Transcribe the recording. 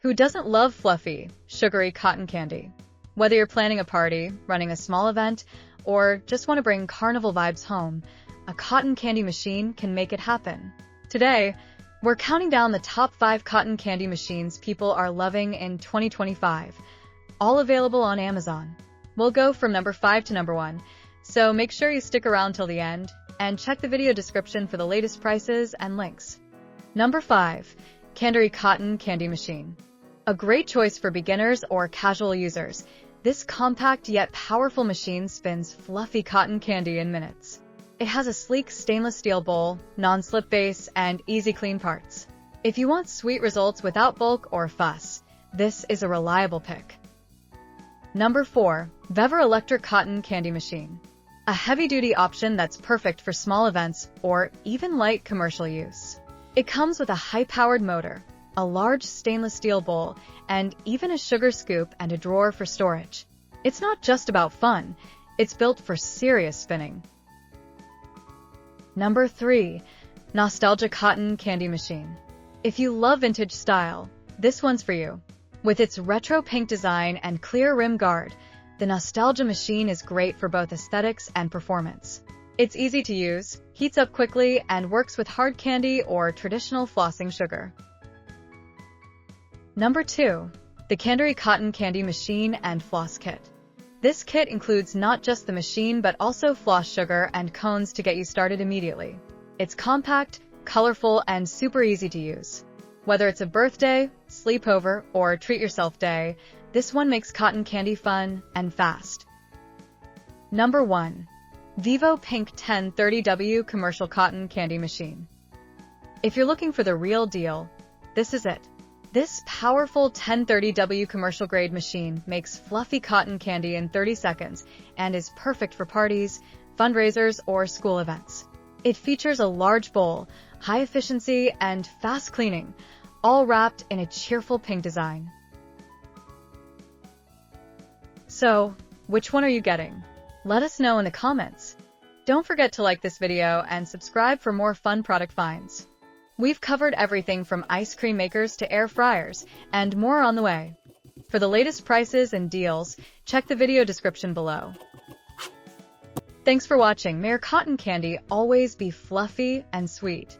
Who doesn't love fluffy, sugary cotton candy? Whether you're planning a party, running a small event, or just want to bring carnival vibes home, a cotton candy machine can make it happen. Today, we're counting down the top 5 cotton candy machines people are loving in 2025, all available on Amazon. We'll go from number 5 to number 1, so make sure you stick around till the end and check the video description for the latest prices and links. Number 5. Candery Cotton Candy Machine. A great choice for beginners or casual users. This compact yet powerful machine spins fluffy cotton candy in minutes. It has a sleek stainless steel bowl, non-slip base, and easy clean parts. If you want sweet results without bulk or fuss, this is a reliable pick. Number 4. Vever Electric Cotton Candy Machine. A heavy-duty option that's perfect for small events or even light commercial use. It comes with a high-powered motor, a large stainless steel bowl, and even a sugar scoop and a drawer for storage. It's not just about fun, it's built for serious spinning. Number 3. Nostalgia Cotton Candy Machine. If you love vintage style, this one's for you. With its retro pink design and clear rim guard, the Nostalgia machine is great for both aesthetics and performance. It's easy to use, heats up quickly, and works with hard candy or traditional flossing sugar. Number 2. The Candery Cotton Candy Machine and Floss Kit. This kit includes not just the machine but also floss sugar and cones to get you started immediately. It's compact, colorful, and super easy to use. Whether it's a birthday, sleepover, or treat yourself day, this one makes cotton candy fun and fast. Number 1. Vivo Pink 1030W Commercial Cotton Candy Machine. If you're looking for the real deal, this is it. This powerful 1030W commercial-grade machine makes fluffy cotton candy in 30 seconds and is perfect for parties, fundraisers, or school events. It features a large bowl, high efficiency, and fast cleaning, all wrapped in a cheerful pink design. So, which one are you getting? Let us know in the comments. Don't forget to like this video and subscribe for more fun product finds. We've covered everything from ice cream makers to air fryers, and more on the way. For the latest prices and deals, check the video description below. Thanks for watching. May your cotton candy always be fluffy and sweet.